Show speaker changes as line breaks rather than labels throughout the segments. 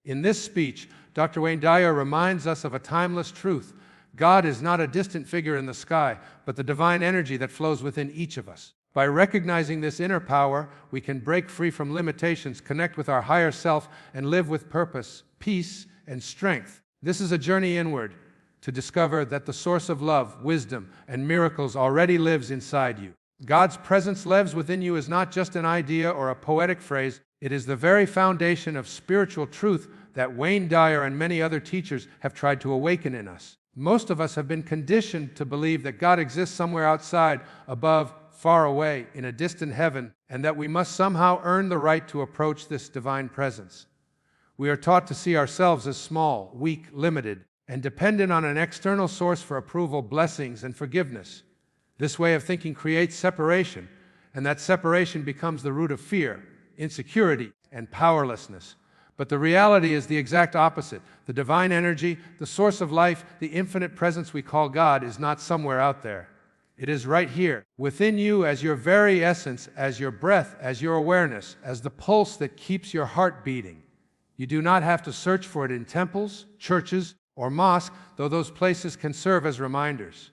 In this speech, Dr. Wayne Dyer reminds us of a timeless truth. God is not a distant figure in the sky, but the divine energy that flows within each of us. By recognizing this inner power, we can break free from limitations, connect with our higher self, and live with purpose, peace, and strength. This is a journey inward to discover that the source of love, wisdom, and miracles already lives inside you. God's presence lives within you is not just an idea or a poetic phrase. It is the very foundation of spiritual truth that Wayne Dyer and many other teachers have tried to awaken in us. Most of us have been conditioned to believe that God exists somewhere outside, above, far away, in a distant heaven, and that we must somehow earn the right to approach this divine presence. We are taught to see ourselves as small, weak, limited, and dependent on an external source for approval, blessings, and forgiveness. This way of thinking creates separation, and that separation becomes the root of fear, insecurity, and powerlessness. But the reality is the exact opposite. The divine energy, the source of life, the infinite presence we call God is not somewhere out there. It is right here, within you, as your very essence, as your breath, as your awareness, as the pulse that keeps your heart beating. You do not have to search for it in temples, churches, or mosques, though those places can serve as reminders.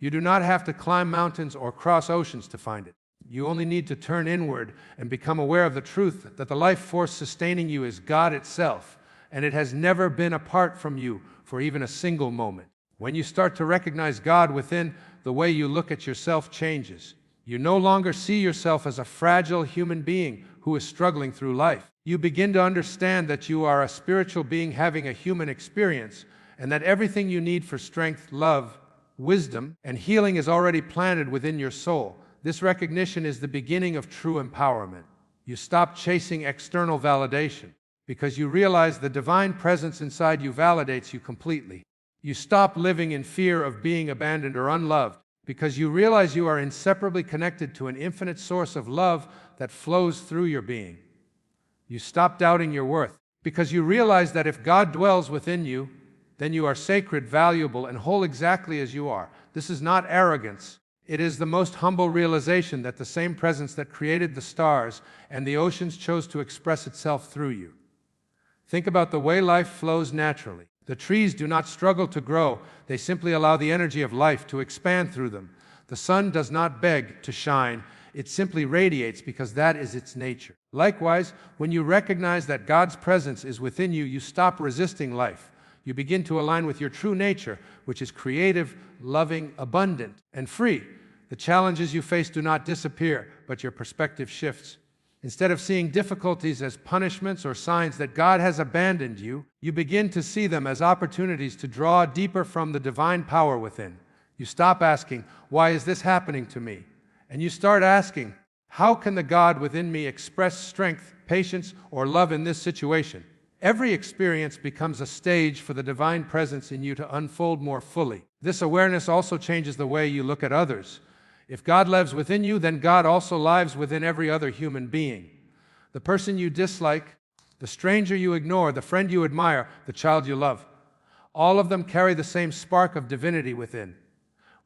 You do not have to climb mountains or cross oceans to find it. You only need to turn inward and become aware of the truth that the life force sustaining you is God itself, and it has never been apart from you for even a single moment. When you start to recognize God within, the way you look at yourself changes. You no longer see yourself as a fragile human being who is struggling through life. You begin to understand that you are a spiritual being having a human experience, and that everything you need for strength, love, wisdom, and healing is already planted within your soul. This recognition is the beginning of true empowerment. You stop chasing external validation because you realize the divine presence inside you validates you completely. You stop living in fear of being abandoned or unloved because you realize you are inseparably connected to an infinite source of love that flows through your being. You stop doubting your worth because you realize that if God dwells within you, then you are sacred, valuable, and whole exactly as you are. This is not arrogance. It is the most humble realization that the same presence that created the stars and the oceans chose to express itself through you. Think about the way life flows naturally. The trees do not struggle to grow. They simply allow the energy of life to expand through them. The sun does not beg to shine. It simply radiates because that is its nature. Likewise, when you recognize that God's presence is within you, you stop resisting life. You begin to align with your true nature, which is creative, loving, abundant, and free. The challenges you face do not disappear, but your perspective shifts. Instead of seeing difficulties as punishments or signs that God has abandoned you, you begin to see them as opportunities to draw deeper from the divine power within. You stop asking, "Why is this happening to me?" And you start asking, "How can the God within me express strength, patience, or love in this situation?" Every experience becomes a stage for the divine presence in you to unfold more fully. This awareness also changes the way you look at others. If God lives within you, then God also lives within every other human being. The person you dislike, the stranger you ignore, the friend you admire, the child you love, all of them carry the same spark of divinity within.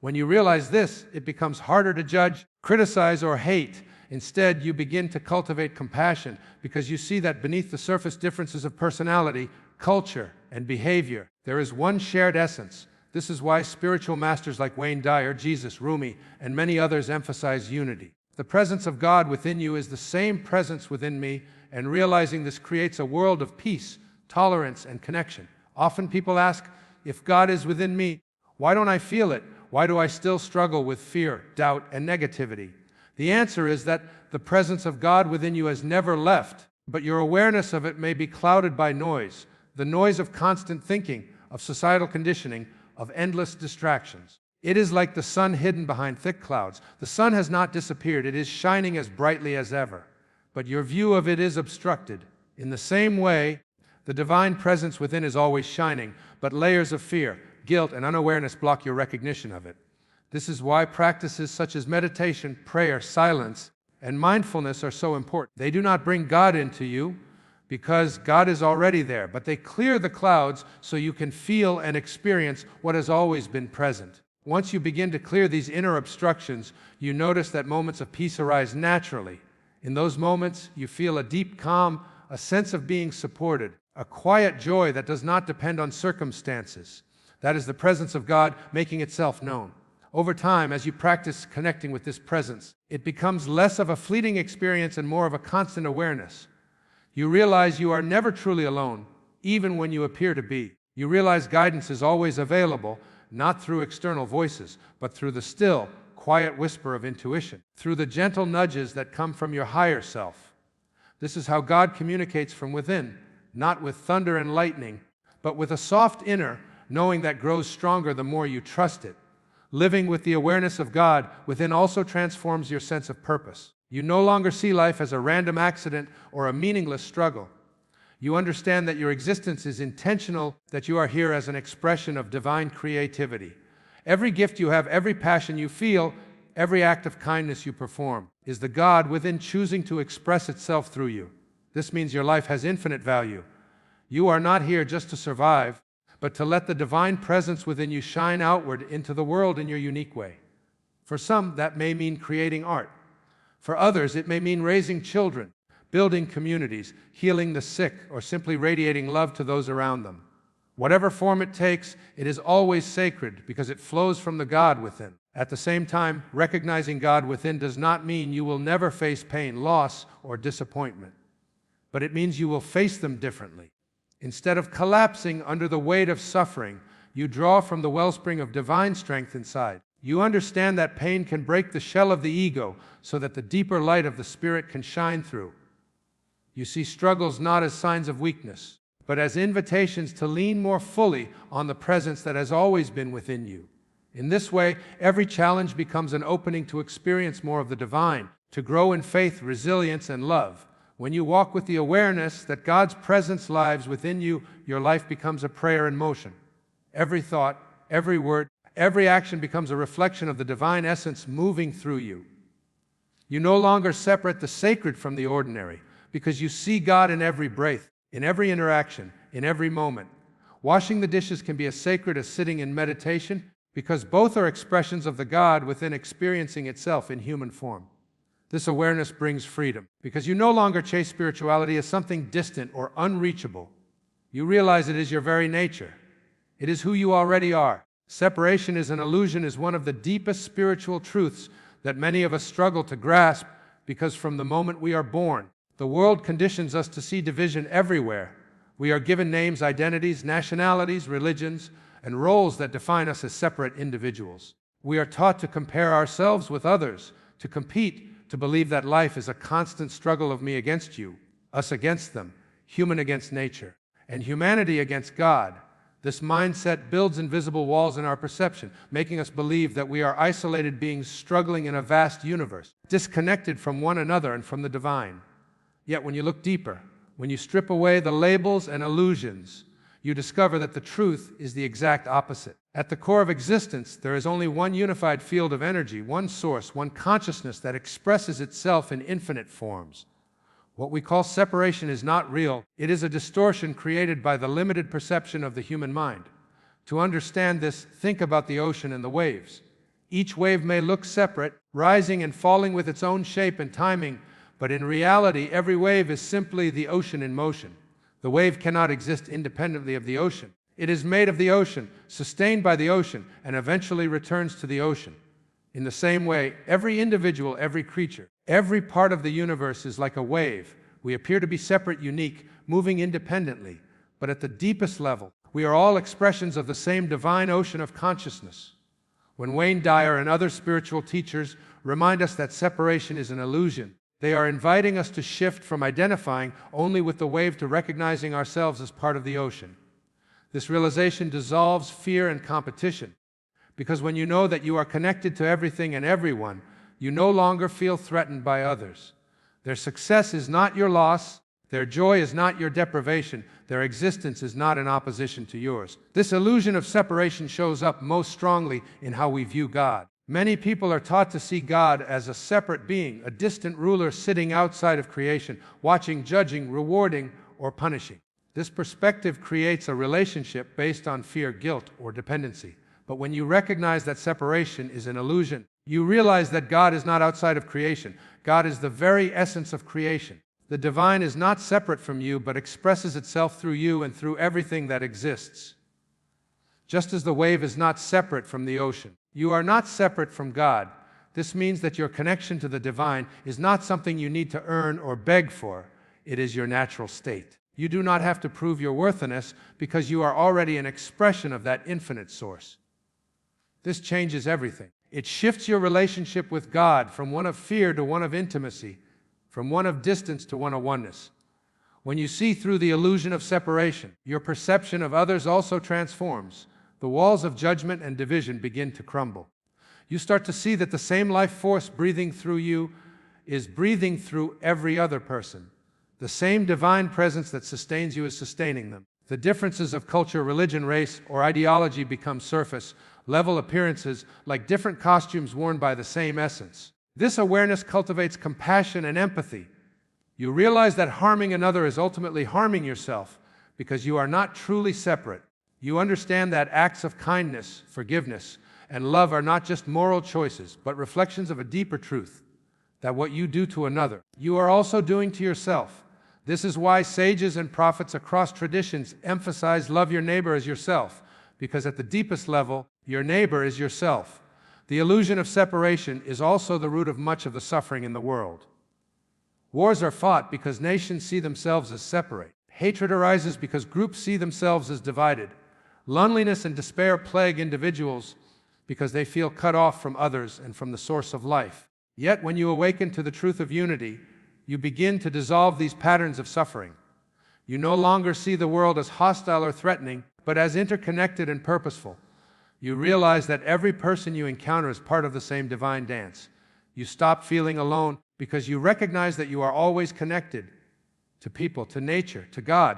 When you realize this, it becomes harder to judge, criticize, or hate. Instead, you begin to cultivate compassion because you see that beneath the surface differences of personality, culture, and behavior, there is one shared essence. This is why spiritual masters like Wayne Dyer, Jesus, Rumi, and many others emphasize unity. The presence of God within you is the same presence within me, and realizing this creates a world of peace, tolerance, and connection. Often people ask, if God is within me, why don't I feel it? Why do I still struggle with fear, doubt, and negativity? The answer is that the presence of God within you has never left, but your awareness of it may be clouded by noise, the noise of constant thinking, of societal conditioning, of endless distractions. It is like the sun hidden behind thick clouds. The sun has not disappeared. It is shining as brightly as ever, but your view of it is obstructed. In the same way, the divine presence within is always shining, but layers of fear, guilt, and unawareness block your recognition of it. This is why practices such as meditation, prayer, silence, and mindfulness are so important. They do not bring God into you because God is already there, but they clear the clouds so you can feel and experience what has always been present. Once you begin to clear these inner obstructions, you notice that moments of peace arise naturally. In those moments, you feel a deep calm, a sense of being supported. a quiet joy that does not depend on circumstances. That is the presence of God making itself known. Over time, as you practice connecting with this presence, it becomes less of a fleeting experience and more of a constant awareness. You realize you are never truly alone, even when you appear to be. You realize guidance is always available, not through external voices, but through the still, quiet whisper of intuition, through the gentle nudges that come from your higher self. This is how God communicates from within, not with thunder and lightning, but with a soft inner knowing that grows stronger the more you trust it. Living with the awareness of God within also transforms your sense of purpose. You no longer see life as a random accident or a meaningless struggle. You understand that your existence is intentional, that you are here as an expression of divine creativity. Every gift you have, every passion you feel, every act of kindness you perform is the God within choosing to express itself through you. This means your life has infinite value. You are not here just to survive, but to let the divine presence within you shine outward into the world in your unique way. For some, that may mean creating art. For others, it may mean raising children, building communities, healing the sick, or simply radiating love to those around them. Whatever form it takes, it is always sacred because it flows from the God within. At the same time, recognizing God within does not mean you will never face pain, loss, or disappointment. But it means you will face them differently. Instead of collapsing under the weight of suffering, you draw from the wellspring of divine strength inside. You understand that pain can break the shell of the ego so that the deeper light of the spirit can shine through. You see struggles not as signs of weakness, but as invitations to lean more fully on the presence that has always been within you. In this way, every challenge becomes an opening to experience more of the divine, to grow in faith, resilience, and love. When you walk with the awareness that God's presence lives within you, your life becomes a prayer in motion. Every thought, every word, every action becomes a reflection of the divine essence moving through you. You no longer separate the sacred from the ordinary, because you see God in every breath, in every interaction, in every moment. Washing the dishes can be as sacred as sitting in meditation, because both are expressions of the God within experiencing itself in human form. This awareness brings freedom, because you no longer chase spirituality as something distant or unreachable. You realize it is your very nature. It is who you already are. Separation is an illusion is one of the deepest spiritual truths that many of us struggle to grasp, because from the moment we are born, the world conditions us to see division everywhere. We are given names, identities, nationalities, religions, and roles that define us as separate individuals. We are taught to compare ourselves with others, to compete, to believe that life is a constant struggle of me against you, us against them, human against nature, and humanity against God. This mindset builds invisible walls in our perception, making us believe that we are isolated beings struggling in a vast universe, disconnected from one another and from the divine. Yet when you look deeper, when you strip away the labels and illusions, you discover that the truth is the exact opposite. At the core of existence, there is only one unified field of energy, one source, one consciousness that expresses itself in infinite forms. What we call separation is not real. It is a distortion created by the limited perception of the human mind. To understand this, think about the ocean and the waves. Each wave may look separate, rising and falling with its own shape and timing, but in reality, every wave is simply the ocean in motion. The wave cannot exist independently of the ocean. It is made of the ocean, sustained by the ocean, and eventually returns to the ocean. In the same way, every individual, every creature, every part of the universe is like a wave. We appear to be separate, unique, moving independently, but at the deepest level, we are all expressions of the same divine ocean of consciousness. When Wayne Dyer and other spiritual teachers remind us that separation is an illusion, they are inviting us to shift from identifying only with the wave to recognizing ourselves as part of the ocean. This realization dissolves fear and competition, because when you know that you are connected to everything and everyone, you no longer feel threatened by others. Their success is not your loss, their joy is not your deprivation, their existence is not in opposition to yours. This illusion of separation shows up most strongly in how we view God. Many people are taught to see God as a separate being, a distant ruler sitting outside of creation, watching, judging, rewarding, or punishing. This perspective creates a relationship based on fear, guilt, or dependency. But when you recognize that separation is an illusion, you realize that God is not outside of creation. God is the very essence of creation. The divine is not separate from you, but expresses itself through you and through everything that exists. Just as the wave is not separate from the ocean. You are not separate from God. This means that your connection to the divine is not something you need to earn or beg for. It is your natural state. You do not have to prove your worthiness because you are already an expression of that infinite source. This changes everything. It shifts your relationship with God from one of fear to one of intimacy, from one of distance to one of oneness. When you see through the illusion of separation, your perception of others also transforms. The walls of judgment and division begin to crumble. You start to see that the same life force breathing through you is breathing through every other person. The same divine presence that sustains you is sustaining them. The differences of culture, religion, race, or ideology become surface level appearances, like different costumes worn by the same essence. This awareness cultivates compassion and empathy. You realize that harming another is ultimately harming yourself because you are not truly separate. You understand that acts of kindness, forgiveness, and love are not just moral choices, but reflections of a deeper truth, that what you do to another, you are also doing to yourself. This is why sages and prophets across traditions emphasize love your neighbor as yourself, because at the deepest level, your neighbor is yourself. The illusion of separation is also the root of much of the suffering in the world. Wars are fought because nations see themselves as separate. Hatred arises because groups see themselves as divided. Loneliness and despair plague individuals because they feel cut off from others and from the source of life. Yet when you awaken to the truth of unity, you begin to dissolve these patterns of suffering. You no longer see the world as hostile or threatening, but as interconnected and purposeful. You realize that every person you encounter is part of the same divine dance. You stop feeling alone because you recognize that you are always connected to people, to nature, to God.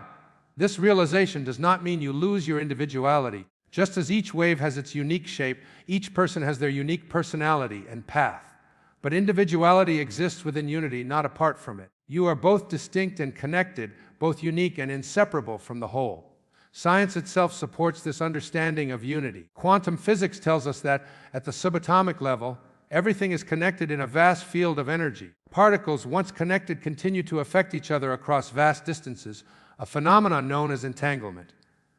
This realization does not mean you lose your individuality. Just as each wave has its unique shape, each person has their unique personality and path. But individuality exists within unity, not apart from it. You are both distinct and connected, both unique and inseparable from the whole. Science itself supports this understanding of unity. Quantum physics tells us that, at the subatomic level, everything is connected in a vast field of energy. Particles, once connected, continue to affect each other across vast distances, a phenomenon known as entanglement.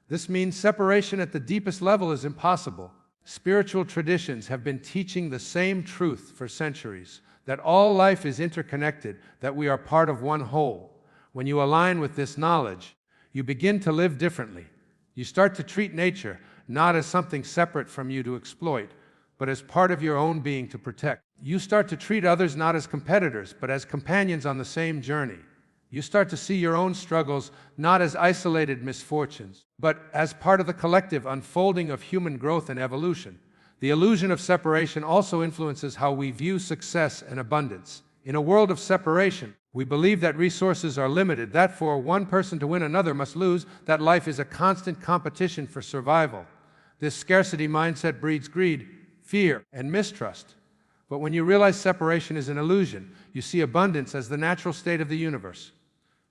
This means separation at the deepest level is impossible. Spiritual traditions have been teaching the same truth for centuries, that all life is interconnected, that we are part of one whole. When you align with this knowledge, you begin to live differently. You start to treat nature not as something separate from you to exploit, but as part of your own being to protect. You start to treat others not as competitors, but as companions on the same journey. You start to see your own struggles not as isolated misfortunes, but as part of the collective unfolding of human growth and evolution. The illusion of separation also influences how we view success and abundance. In a world of separation, we believe that resources are limited, that for one person to win, another must lose, that life is a constant competition for survival. This scarcity mindset breeds greed, fear, and mistrust. But when you realize separation is an illusion, you see abundance as the natural state of the universe.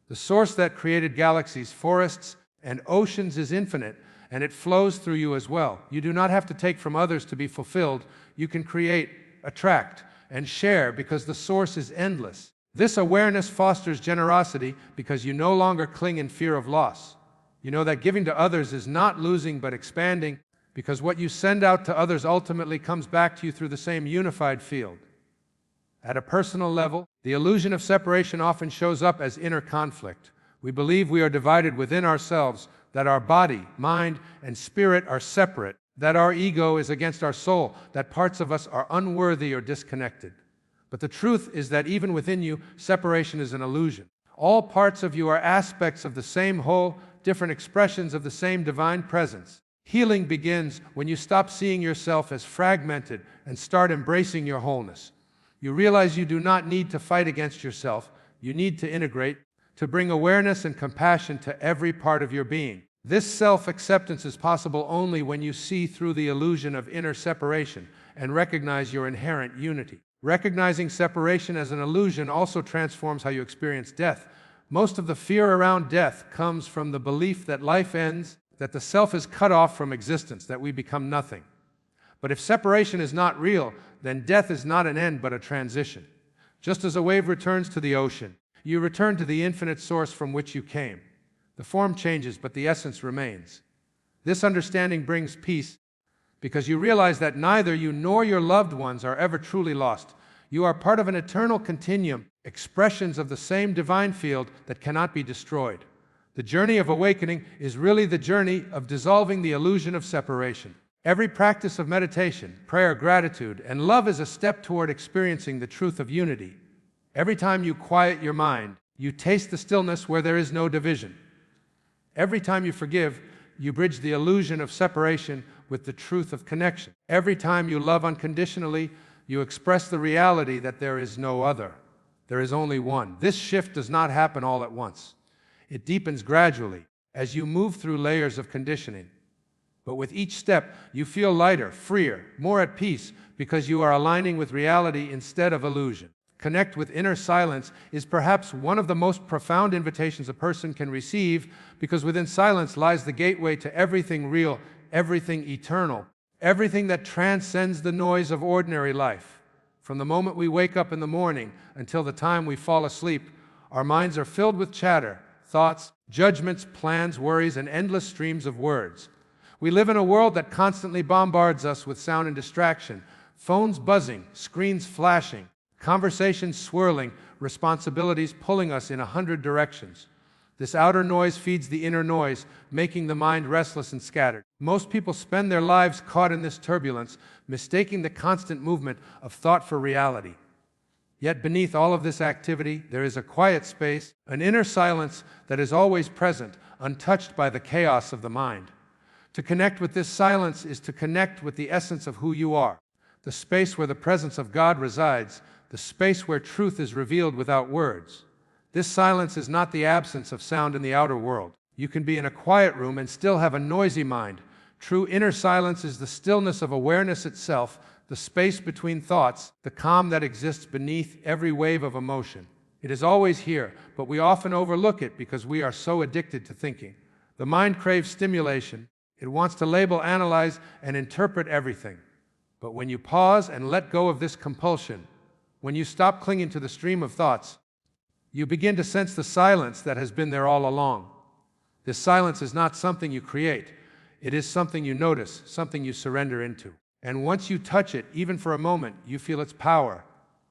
The source that created galaxies, forests, and oceans is infinite, and it flows through you as well. You do not have to take from others to be fulfilled. You can create, attract, and share because the source is endless. This awareness fosters generosity because you no longer cling in fear of loss. You know that giving to others is not losing but expanding because what you send out to others ultimately comes back to you through the same unified field. At a personal level, the illusion of separation often shows up as inner conflict. We believe we are divided within ourselves, that our body, mind, and spirit are separate, that our ego is against our soul, that parts of us are unworthy or disconnected. But the truth is that even within you, separation is an illusion. All parts of you are aspects of the same whole, different expressions of the same divine presence. Healing begins when you stop seeing yourself as fragmented and start embracing your wholeness. You realize you do not need to fight against yourself. You need to integrate, to bring awareness and compassion to every part of your being. This self-acceptance is possible only when you see through the illusion of inner separation and recognize your inherent unity. Recognizing separation as an illusion also transforms how you experience death. Most of the fear around death comes from the belief that life ends, that the self is cut off from existence, that we become nothing. But if separation is not real, then death is not an end but a transition. Just as a wave returns to the ocean, You return to the infinite source from which you came. The form changes, but the essence remains. This understanding brings peace because you realize that neither you nor your loved ones are ever truly lost. You are part of an eternal continuum, expressions of the same divine field that cannot be destroyed. The journey of awakening is really the journey of dissolving the illusion of separation. Every practice of meditation, prayer, gratitude, and love is a step toward experiencing the truth of unity. Every time you quiet your mind, you taste the stillness where there is no division. Every time you forgive, you bridge the illusion of separation with the truth of connection. Every time you love unconditionally, you express the reality that there is no other. There is only one. This shift does not happen all at once. It deepens gradually as you move through layers of conditioning. But with each step, you feel lighter, freer, more at peace because you are aligning with reality instead of illusion. Connect with inner silence is perhaps one of the most profound invitations a person can receive because within silence lies the gateway to everything real, everything eternal, everything that transcends the noise of ordinary life. From the moment we wake up in the morning until the time we fall asleep, our minds are filled with chatter, thoughts, judgments, plans, worries, and endless streams of words. We live in a world that constantly bombards us with sound and distraction, phones buzzing, screens flashing, conversations swirling, responsibilities pulling us in 100 directions. This outer noise feeds the inner noise, making the mind restless and scattered. Most people spend their lives caught in this turbulence, mistaking the constant movement of thought for reality. Yet beneath all of this activity, there is a quiet space, an inner silence that is always present, untouched by the chaos of the mind. To connect with this silence is to connect with the essence of who you are, the space where the presence of God resides, the space where truth is revealed without words. This silence is not the absence of sound in the outer world. You can be in a quiet room and still have a noisy mind. True inner silence is the stillness of awareness itself, the space between thoughts, the calm that exists beneath every wave of emotion. It is always here, but we often overlook it because we are so addicted to thinking. The mind craves stimulation. It wants to label, analyze, and interpret everything. But when you pause and let go of this compulsion, when you stop clinging to the stream of thoughts, you begin to sense the silence that has been there all along. This silence is not something you create. It is something you notice, something you surrender into. And once you touch it, even for a moment, you feel its power.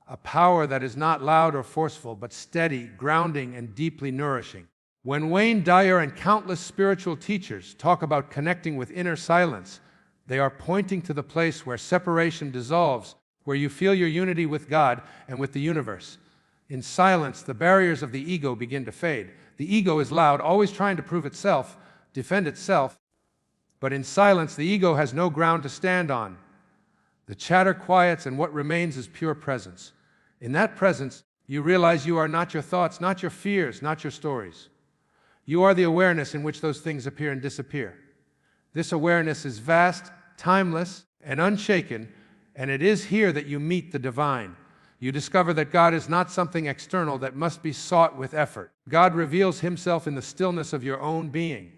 A power that is not loud or forceful, but steady, grounding, and deeply nourishing. When Wayne Dyer and countless spiritual teachers talk about connecting with inner silence, they are pointing to the place where separation dissolves, where you feel your unity with God and with the universe. In silence, the barriers of the ego begin to fade. The ego is loud, always trying to prove itself, defend itself. But in silence, the ego has no ground to stand on. The chatter quiets, and what remains is pure presence. In that presence, you realize you are not your thoughts, not your fears, not your stories. You are the awareness in which those things appear and disappear. This awareness is vast, timeless, and unshaken, and it is here that you meet the divine. You discover that God is not something external that must be sought with effort. God reveals himself in the stillness of your own being.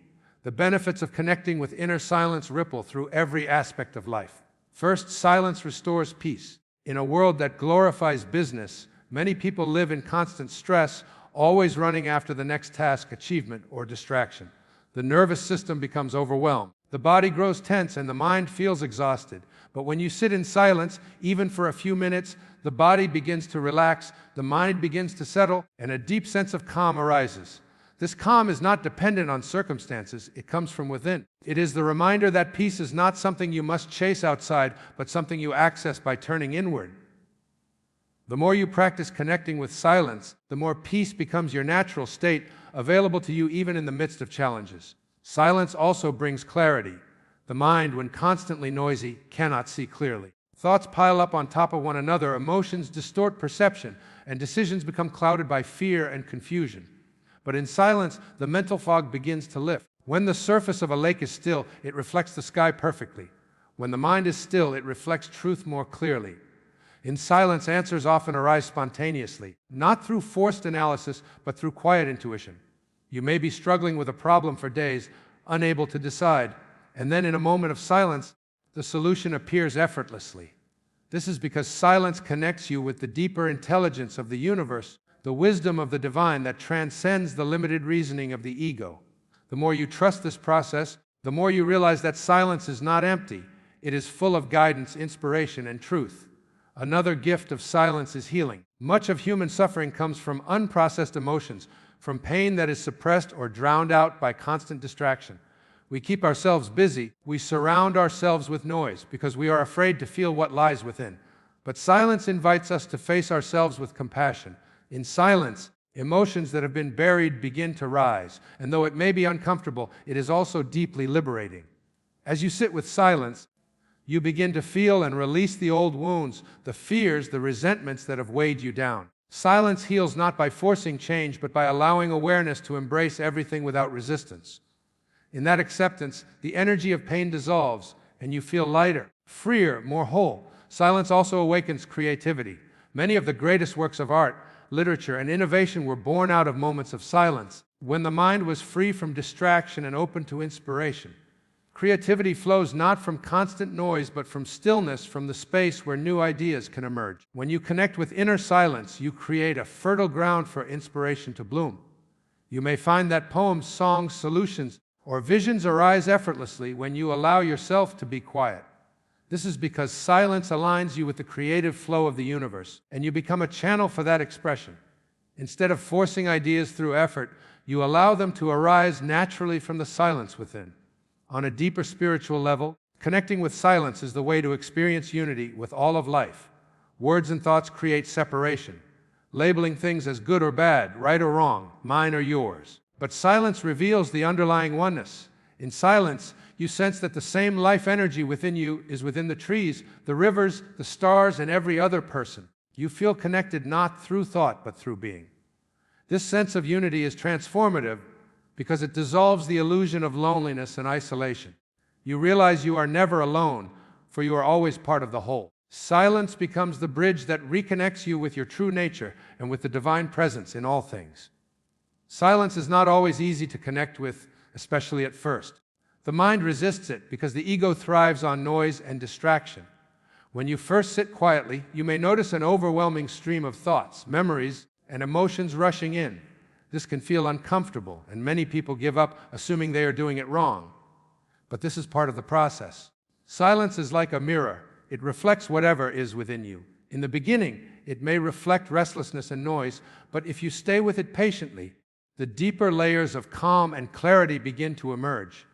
The benefits of connecting with inner silence ripple through every aspect of life. First, silence restores peace. In a world that glorifies business, many people live in constant stress, always running after the next task, achievement, or distraction. The nervous system becomes overwhelmed. The body grows tense and the mind feels exhausted. But when you sit in silence, even for a few minutes, the body begins to relax, the mind begins to settle, and a deep sense of calm arises. This calm is not dependent on circumstances, it comes from within. It is the reminder that peace is not something you must chase outside, but something you access by turning inward. The more you practice connecting with silence, the more peace becomes your natural state, available to you even in the midst of challenges. Silence also brings clarity. The mind, when constantly noisy, cannot see clearly. Thoughts pile up on top of one another, emotions distort perception, and decisions become clouded by fear and confusion. But in silence, the mental fog begins to lift. When the surface of a lake is still, it reflects the sky perfectly. When the mind is still, it reflects truth more clearly. In silence, answers often arise spontaneously, not through forced analysis, but through quiet intuition. You may be struggling with a problem for days, unable to decide, and then in a moment of silence, the solution appears effortlessly. This is because silence connects you with the deeper intelligence of the universe, the wisdom of the divine that transcends the limited reasoning of the ego. The more you trust this process, the more you realize that silence is not empty. It is full of guidance, inspiration, and truth. Another gift of silence is healing. Much of human suffering comes from unprocessed emotions, from pain that is suppressed or drowned out by constant distraction. We keep ourselves busy. We surround ourselves with noise because we are afraid to feel what lies within. But silence invites us to face ourselves with compassion. In silence, emotions that have been buried begin to rise, and though it may be uncomfortable, it is also deeply liberating. As you sit with silence, you begin to feel and release the old wounds, the fears, the resentments that have weighed you down. Silence heals not by forcing change, but by allowing awareness to embrace everything without resistance. In that acceptance, the energy of pain dissolves, and you feel lighter, freer, more whole. Silence also awakens creativity. Many of the greatest works of art, literature, and innovation were born out of moments of silence, when the mind was free from distraction and open to inspiration. Creativity flows not from constant noise, but from stillness, from the space where new ideas can emerge. When you connect with inner silence, you create a fertile ground for inspiration to bloom. You may find that poems, songs, solutions, or visions arise effortlessly when you allow yourself to be quiet. This is because silence aligns you with the creative flow of the universe, and you become a channel for that expression. Instead of forcing ideas through effort, you allow them to arise naturally from the silence within. On a deeper spiritual level, connecting with silence is the way to experience unity with all of life. Words and thoughts create separation, labeling things as good or bad, right or wrong, mine or yours. But silence reveals the underlying oneness. In silence, you sense that the same life energy within you is within the trees, the rivers, the stars, and every other person. You feel connected not through thought, but through being. This sense of unity is transformative because it dissolves the illusion of loneliness and isolation. You realize you are never alone, for you are always part of the whole. Silence becomes the bridge that reconnects you with your true nature and with the divine presence in all things. Silence is not always easy to connect with, especially at first. The mind resists it because the ego thrives on noise and distraction. When you first sit quietly, you may notice an overwhelming stream of thoughts, memories, and emotions rushing in. This can feel uncomfortable, and many people give up, assuming they are doing it wrong. But this is part of the process. Silence is like a mirror. It reflects whatever is within you. In the beginning, it may reflect restlessness and noise, but if you stay with it patiently, the deeper layers of calm and clarity begin to emerge.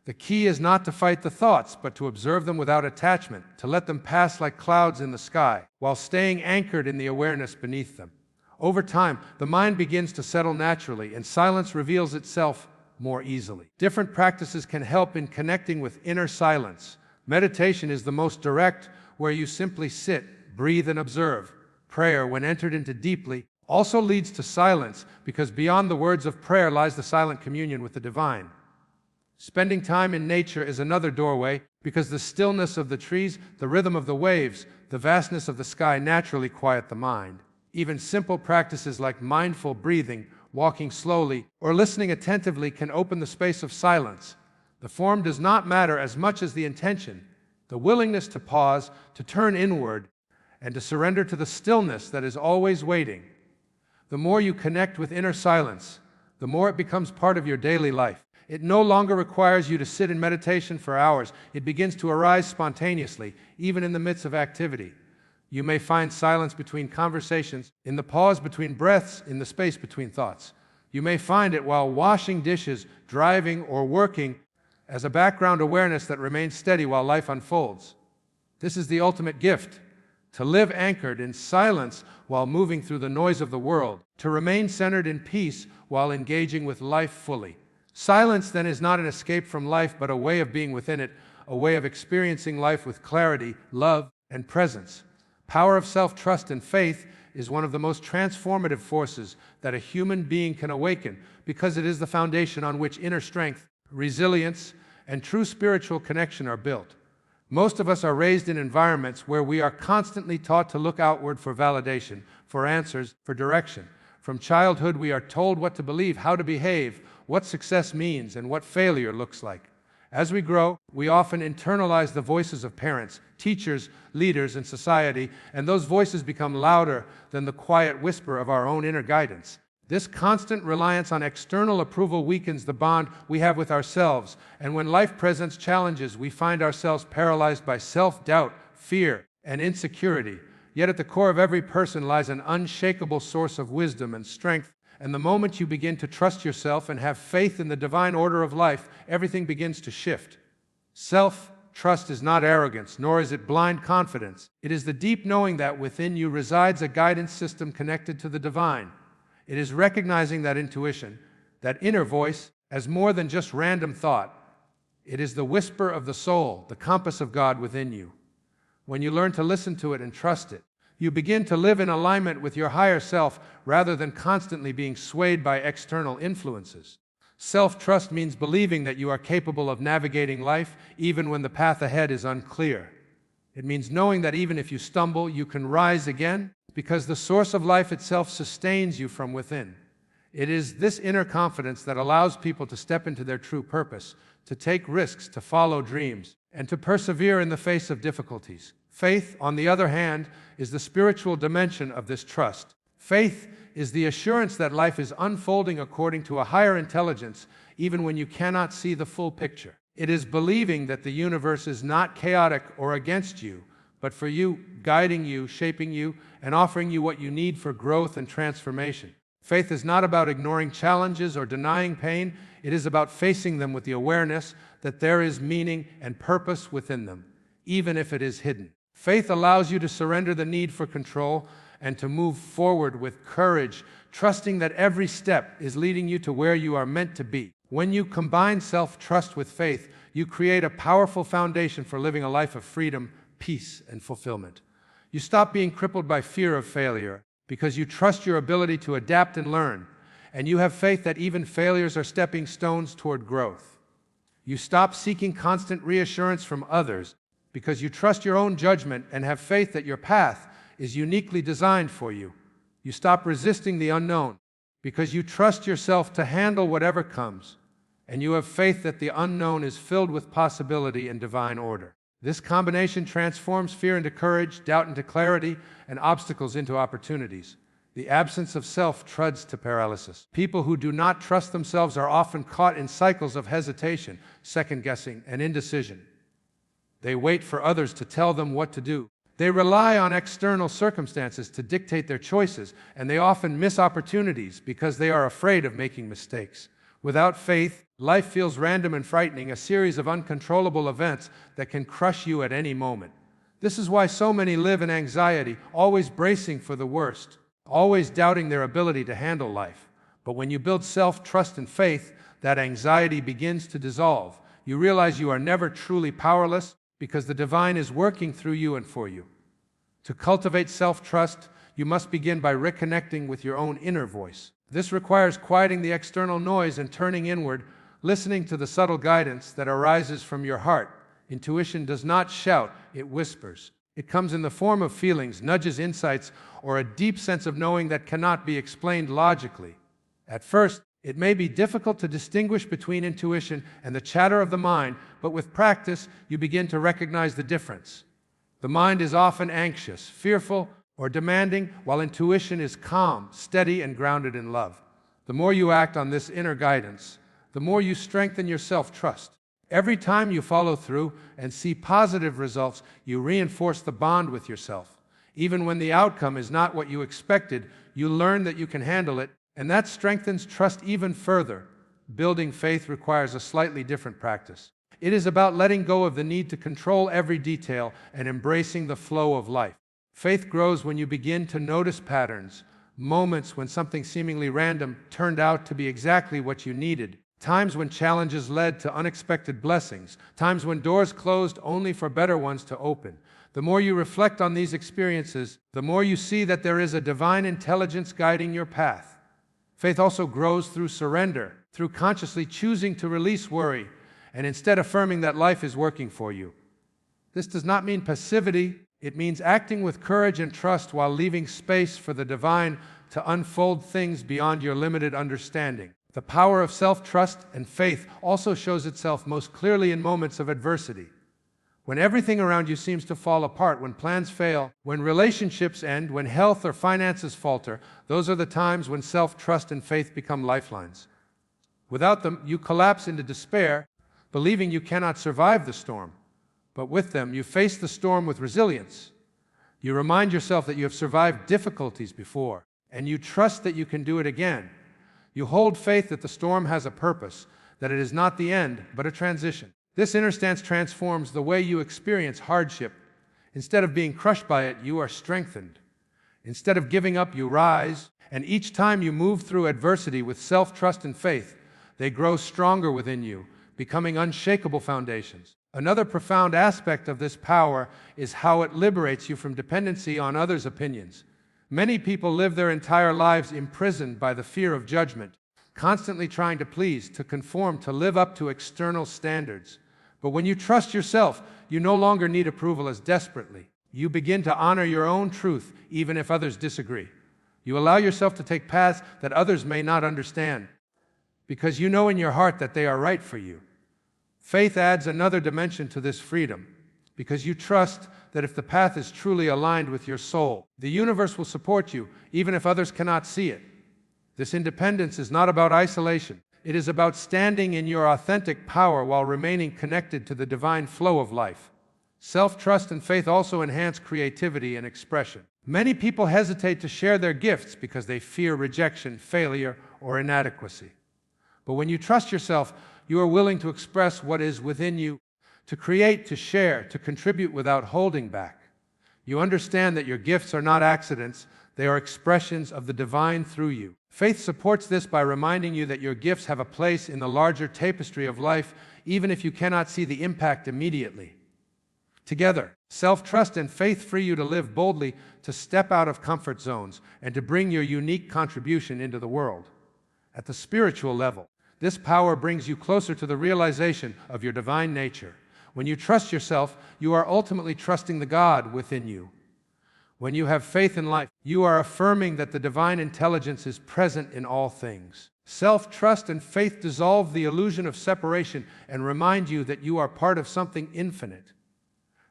The key is not to fight the thoughts, but to observe them without attachment, to let them pass like clouds in the sky, while staying anchored in the awareness beneath them. Over time, the mind begins to settle naturally, and silence reveals itself more easily. Different practices can help in connecting with inner silence. Meditation is the most direct, where you simply sit, breathe, and observe. Prayer, when entered into deeply, also leads to silence, because beyond the words of prayer lies the silent communion with the divine. Spending time in nature is another doorway, because the stillness of the trees, the rhythm of the waves, the vastness of the sky naturally quiet the mind. Even simple practices like mindful breathing, walking slowly, or listening attentively can open the space of silence. The form does not matter as much as the intention, the willingness to pause, to turn inward, and to surrender to the stillness that is always waiting. The more you connect with inner silence, the more it becomes part of your daily life. It no longer requires you to sit in meditation for hours. It begins to arise spontaneously, even in the midst of activity. You may find silence between conversations, in the pause between breaths, in the space between thoughts. You may find it while washing dishes, driving, or working, as a background awareness that remains steady while life unfolds. This is the ultimate gift, to live anchored in silence while moving through the noise of the world, to remain centered in peace while engaging with life fully. Silence, then, is not an escape from life, but a way of being within it, a way of experiencing life with clarity, love, and presence. Power of self-trust and faith is one of the most transformative forces that a human being can awaken, because it is the foundation on which inner strength, resilience, and true spiritual connection are built. Most of us are raised in environments where we are constantly taught to look outward for validation, for answers, for direction. From childhood, we are told what to believe, how to behave, what success means, and what failure looks like. As we grow, we often internalize the voices of parents, teachers, leaders in society, and those voices become louder than the quiet whisper of our own inner guidance. This constant reliance on external approval weakens the bond we have with ourselves, and when life presents challenges, we find ourselves paralyzed by self-doubt, fear, and insecurity. Yet at the core of every person lies an unshakable source of wisdom and strength, and the moment you begin to trust yourself and have faith in the divine order of life, everything begins to shift. Self-trust is not arrogance, nor is it blind confidence. It is the deep knowing that within you resides a guidance system connected to the divine. It is recognizing that intuition, that inner voice, as more than just random thought. It is the whisper of the soul, the compass of God within you. When you learn to listen to it and trust it, you begin to live in alignment with your higher self rather than constantly being swayed by external influences. Self-trust means believing that you are capable of navigating life even when the path ahead is unclear. It means knowing that even if you stumble, you can rise again because the source of life itself sustains you from within. It is this inner confidence that allows people to step into their true purpose, to take risks, to follow dreams, and to persevere in the face of difficulties. Faith, on the other hand, is the spiritual dimension of this trust. Faith is the assurance that life is unfolding according to a higher intelligence, even when you cannot see the full picture. It is believing that the universe is not chaotic or against you, but for you, guiding you, shaping you, and offering you what you need for growth and transformation. Faith is not about ignoring challenges or denying pain. It is about facing them with the awareness that there is meaning and purpose within them, even if it is hidden. Faith allows you to surrender the need for control and to move forward with courage, trusting that every step is leading you to where you are meant to be. When you combine self-trust with faith, you create a powerful foundation for living a life of freedom, peace, and fulfillment. You stop being crippled by fear of failure because you trust your ability to adapt and learn, and you have faith that even failures are stepping stones toward growth. You stop seeking constant reassurance from others because you trust your own judgment and have faith that your path is uniquely designed for you. You stop resisting the unknown because you trust yourself to handle whatever comes, and you have faith that the unknown is filled with possibility and divine order. This combination transforms fear into courage, doubt into clarity, and obstacles into opportunities. The absence of self leads to paralysis. People who do not trust themselves are often caught in cycles of hesitation, second-guessing, and indecision. They wait for others to tell them what to do. They rely on external circumstances to dictate their choices, and they often miss opportunities because they are afraid of making mistakes. Without faith, life feels random and frightening, a series of uncontrollable events that can crush you at any moment. This is why so many live in anxiety, always bracing for the worst, always doubting their ability to handle life. But when you build self-trust and faith, that anxiety begins to dissolve. You realize you are never truly powerless, because the divine is working through you and for you. To cultivate self-trust, you must begin by reconnecting with your own inner voice. This requires quieting the external noise and turning inward, listening to the subtle guidance that arises from your heart. Intuition does not shout, it whispers. It comes in the form of feelings, nudges, insights, or a deep sense of knowing that cannot be explained logically. At first, it may be difficult to distinguish between intuition and the chatter of the mind, but with practice, you begin to recognize the difference. The mind is often anxious, fearful, or demanding, while intuition is calm, steady, and grounded in love. The more you act on this inner guidance, the more you strengthen your self-trust. Every time you follow through and see positive results, you reinforce the bond with yourself. Even when the outcome is not what you expected, you learn that you can handle it, and that strengthens trust even further. Building faith requires a slightly different practice. It is about letting go of the need to control every detail and embracing the flow of life. Faith grows when you begin to notice patterns, moments when something seemingly random turned out to be exactly what you needed, times when challenges led to unexpected blessings, times when doors closed only for better ones to open. The more you reflect on these experiences, the more you see that there is a divine intelligence guiding your path. Faith also grows through surrender, through consciously choosing to release worry, and instead affirming that life is working for you. This does not mean passivity. It means acting with courage and trust while leaving space for the divine to unfold things beyond your limited understanding. The power of self-trust and faith also shows itself most clearly in moments of adversity. When everything around you seems to fall apart, when plans fail, when relationships end, when health or finances falter, those are the times when self-trust and faith become lifelines. Without them, you collapse into despair, believing you cannot survive the storm. But with them, you face the storm with resilience. You remind yourself that you have survived difficulties before, and you trust that you can do it again. You hold faith that the storm has a purpose, that it is not the end, but a transition. This inner stance transforms the way you experience hardship. Instead of being crushed by it, you are strengthened. Instead of giving up, you rise, and each time you move through adversity with self-trust and faith, they grow stronger within you, becoming unshakable foundations. Another profound aspect of this power is how it liberates you from dependency on others' opinions. Many people live their entire lives imprisoned by the fear of judgment, constantly trying to please, to conform, to live up to external standards. But when you trust yourself, you no longer need approval as desperately. You begin to honor your own truth, even if others disagree. You allow yourself to take paths that others may not understand, because you know in your heart that they are right for you. Faith adds another dimension to this freedom, because you trust that if the path is truly aligned with your soul, the universe will support you, even if others cannot see it. This independence is not about isolation. It is about standing in your authentic power while remaining connected to the divine flow of life. Self-trust and faith also enhance creativity and expression. Many people hesitate to share their gifts because they fear rejection, failure, or inadequacy. But when you trust yourself, you are willing to express what is within you, to create, to share, to contribute without holding back. You understand that your gifts are not accidents, they are expressions of the divine through you. Faith supports this by reminding you that your gifts have a place in the larger tapestry of life, even if you cannot see the impact immediately. Together, self-trust and faith free you to live boldly, to step out of comfort zones, and to bring your unique contribution into the world. At the spiritual level, this power brings you closer to the realization of your divine nature. When you trust yourself, you are ultimately trusting the God within you. When you have faith in life, you are affirming that the divine intelligence is present in all things. Self-trust and faith dissolve the illusion of separation and remind you that you are part of something infinite.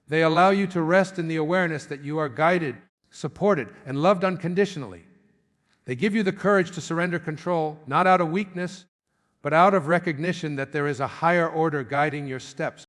They allow you to rest in the awareness that you are guided, supported, and loved unconditionally. They give you the courage to surrender control, not out of weakness, but out of recognition that there is a higher order guiding your steps.